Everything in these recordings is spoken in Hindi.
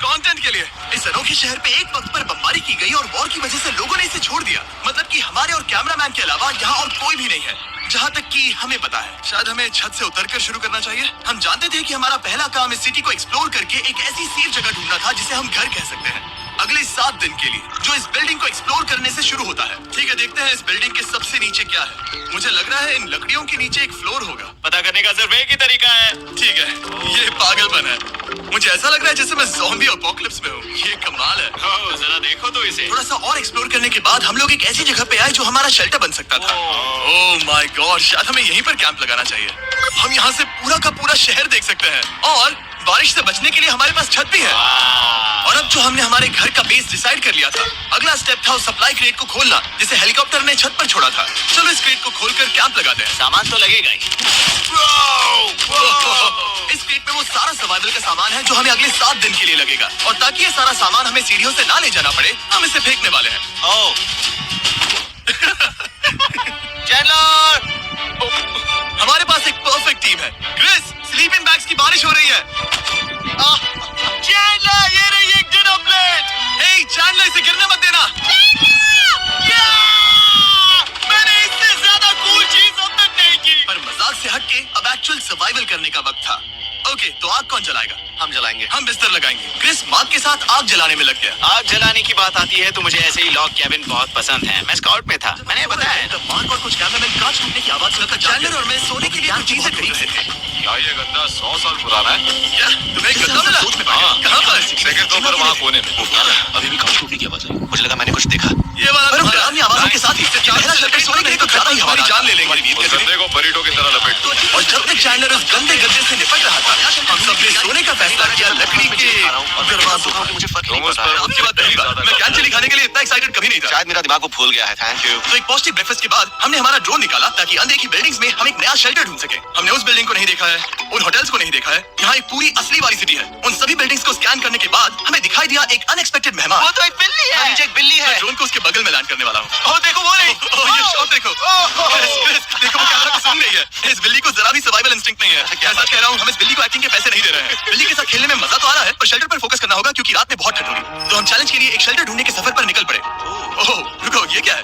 कंटेंट के लिए। इस अनोखे शहर पे एक वक्त पर बमबारी की गई और वॉर की वजह से लोगों ने इसे छोड़ दिया। मतलब कि हमारे और कैमरामैन के अलावा यहाँ और कोई भी नहीं है, जहाँ तक कि हमें पता है। शायद हमें छत से उतरकर शुरू करना चाहिए। हम जानते थे कि हमारा पहला काम इस सिटी को एक्सप्लोर करके एक ऐसी सेफ जगह ढूंढना था जिसे हम घर कह सकते हैं, अगले 7 दिन के लिए, जो इस बिल्डिंग को एक्सप्लोर करने से शुरू होता है। ठीक है, देखते हैं इस बिल्डिंग के सबसे नीचे क्या है। मुझे लग रहा है इन लकड़ियों के नीचे एक फ्लोर होगा। पता करने का सिर्फ एक ही तरीका है। ठीक है, ये पागलपन है। मुझे ऐसा लग रहा है जैसे मैं ज़ॉम्बी अपोकलिप्स में हूँ। ये कमाल है। जरा देखो तो इसे। थोड़ा सा और एक्सप्लोर करने के बाद हम लोग एक ऐसी जगह पे आए जो हमारा शेल्टर बन सकता था। ओह माय गॉड, शायद हमें यहीं पर कैंप लगाना चाहिए। हम यहाँ से पूरा का पूरा शहर देख सकते हैं और बारिश से बचने के लिए हमारे पास छत भी है। और अब जो हमने हमारे घर का बेस डिसाइड कर लिया था, अगला स्टेप था उस सप्लाई क्रेट को खोलना जिसे हेलीकॉप्टर ने छत पर छोड़ा था। चलो इस क्रेट को खोलकर कैंप लगाते हैं। सामान तो लगेगा ही। इस क्रेट में वो सारा सर्वाइवल का सामान है जो हमें अगले 7 दिन के लिए लगेगा। और ताकि ये सारा सामान हमें सीढ़ियों से ना ले जाना पड़े, हम इसे फेंकने वाले हैं। ओह चैंडलर, हमारे पास एक परफेक्ट टीम है। क्रिस, स्लीपिंग बैग्स की बारिश हो रही है। चैंडलर, ये रही एक डिनर प्लेट। हे चैंडलर, इसे गिरने मत देना। मैंने इससे ज्यादा कूल चीज अब तक नहीं की। पर मजाक से हटके अब एक्चुअल सर्वाइवल करने का वक्त था। ओके, तो आग कौन जलाएगा? हम जलाएंगे। हम बिस्तर लगाएंगे। क्रिस मार्क के साथ आग जलाने में लग गया। आग जलाने की बात आती है तो मुझे ऐसे ही लॉग कैबिन बहुत पसंद है। मैं स्काउट में था, मैंने बताया। तब मार्क और कुछ कैमरामैन कांच टूटने की आवाज सुनकर चैंडलर और मैं सोने के लिए कुछ चीजें खरीद से थे। क्या ये गद्दा 100 साल पुराना है? क्या तुम्हें गद्दा मिला? कहाँ पर? सेकंड फ्लोर पर वहाँ कोने में। अभी भी कांच टूटने की आवाज आई। मुझे लगा मैंने कुछ देखा। ये वाला डरावनी आवाजों के साथ ही पहला शेल्टर सोने के लिए तो ज्यादा ही हमारी जान ले लेंगे। उस गद्दे को बरीटो की तरह लपेट दो। और जब तक चैंडलर उस गंदे गद्दे से निपट रहा था, हम सबने सोने का फैसला किया लकड़ी के दरवाजों पर। मुझे फर्क तुम नहीं उस पड़ा। पर आपकी बात नहीं बा। मैं कैन चिली खाने के लिए इतना एक्साइटेड कभी नहीं था। शायद मेरा दिमाग वो भूल गया है। Thank you. तो एक पौष्टिक ब्रेकफास्ट के बाद हमने हमारा ड्रोन निकाला ताकि अनदेखी बिल्डिंग्स में हम एक नया शेल्टर ढूंढ सके। हमने उस बिल्डिंग को नहीं देखा है, उन होटल्स को नहीं देखा है। यहाँ एक पूरी असली वाली सिटी है। उन सभी बिल्डिंग्स को स्कैन करने के बाद हमें दिखाई दिया एक अनएक्सपेक्टेड मेहमान। वो तो एक बिल्ली है। नीचे एक बिल्ली है। मैं ड्रोन को उसके बगल में लैंड करने वाला हूँ। ओह देखो वो रही। ये शॉट देखो। क्रिस, देखो वो कैमरा को सूंघ रही है। इस बिल्ली को जरा भी सर्वाइवल इंस्टिंक्ट नहीं है। ऐसा कह रहा हूँ, हम इस बिल्ली को एक्टिंग के पैसे नहीं दे रहे हैं। बिल्ली के साथ खेलने में मजा तो आ रहा है, पर शेल्टर पर फोकस करना होगा क्योंकि रात में बहुत ठंड होगी। तो हम चैलेंज के लिए एक शेल्टर ढूंढने के सफर पर निकल पड़े। ओह रुको, ये क्या है?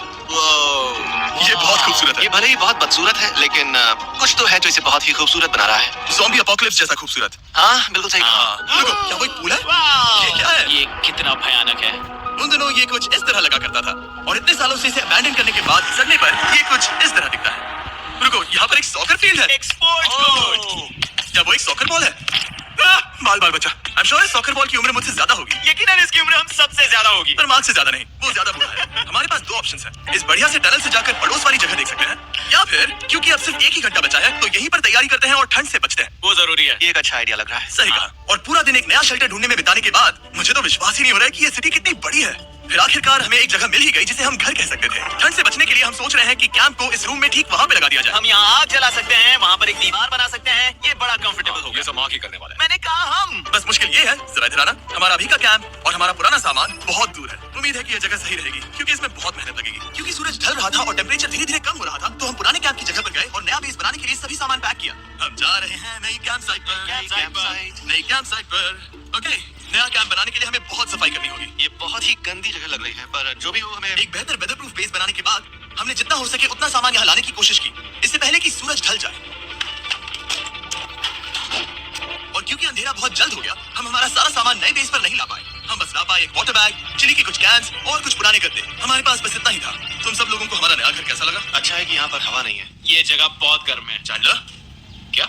ये बहुत खूबसूरत है। ये भले ही बहुत बदसूरत है, लेकिन कुछ तो है जो इसे बहुत ही खूबसूरत बना रहा है। ज़ॉम्बी अपोकलिप्स जैसा खूबसूरत। हाँ बिल्कुल सही कहा। रुको, क्या वो एक पूल है? ये क्या है? ये कितना भयानक है। उन दिनों ये कुछ इस तरह लगा करता था और इतने सालों से इसे अबैंडन करने के बाद सड़ने पर ये कुछ इस तरह दिखता है। रुको, यहाँ पर एक सॉकर फील्ड है। एक स्पोर्ट्स कोर्ट। क्या वो एक सॉकर बॉल है? बाल बाल बच्चा। I'm sure इस सॉकर बॉल की उम्र मुझसे ज्यादा होगी। यकीनन इसकी उम्र हम सबसे ज्यादा होगी। पर मार्क से ज्यादा नहीं, वो ज्यादा बूढ़ा है। हमारे पास 2 ऑप्शंस हैं। इस बढ़िया से टनल से जाकर पड़ोस वाली जगह देख सकते हैं, या फिर क्योंकि अब सिर्फ एक ही घंटा बचा है तो यहीं पर तैयारी करते हैं और ठंड से बचते हैं। वो जरूरी है। ये एक अच्छा आइडिया लग रहा है। सही कहा। और पूरा दिन एक नया शेल्टर ढूंढने में बिताने के बाद मुझे तो विश्वास ही नहीं हो रहा है कि ये सिटी कितनी बड़ी है। फिर आखिरकार हमें एक जगह मिल ही गई जिसे हम घर कह सकते थे। ठंड से बचने के लिए हम सोच रहे हैं कि कैंप को इस रूम में ठीक वहाँ पे लगा दिया जाए। हम यहाँ आग जला सकते हैं, वहाँ पर एक दीवार बना सकते हैं। ये बड़ा कंफर्टेबल होगा। ये सब माँ की करने वाला है। मैंने कहा हम। बस मुश्किल ये है, जरा इधर आना। हमारा अभी का कैंप और हमारा पुराना सामान बहुत दूर है। उम्मीद है कि ये जगह सही रहेगी क्योंकि इसमें बहुत मेहनत लगेगी। क्योंकि सूरज ढल रहा था और टेम्परेचर धीरे धीरे कम हो रहा था, तो हम पुराने कैंप की जगह पर गए और नया बेस बनाने के लिए सभी सामान पैक किया। हम जा रहे हैं नई कैंप साइट पर। नई कैंप साइट पर। ओके, नया कैंप बनाने के लिए हमें बहुत सफाई करनी होगी। ये बहुत ही गंदी जगह लग रही है, पर जो भी हो हमें एक बेहतर वेदरप्रूफ बेस बनाने के बाद हमने जितना हो सके उतना सामान यहाँ लाने की कोशिश की, इससे पहले कि सूरज ढल जाए। और क्योंकि अंधेरा बहुत जल्द हो गया, हम हमारा सारा सामान नए बेस पर नहीं ला पाए। हम बस ला पाए एक वाटर बैग, चिली के कुछ कैंस और कुछ पुराने गद्दे। हमारे पास बस इतना ही था। तुम सब लोगों को हमारा नया घर कैसा लगा? अच्छा है कि यहाँ पर हवा नहीं है। ये जगह बहुत गर्म है। चैंडलर, क्या?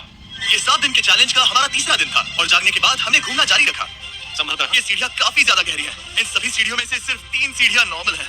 ये 7 दिन के चैलेंज का हमारा तीसरा दिन था और जागने के बाद हमने घूमना जारी रखा। संभल कर। ये सीढ़ियाँ काफी ज्यादा गहरी हैं। इन सभी सीढ़ियों में से सिर्फ 3 सीढ़ियाँ नॉर्मल हैं।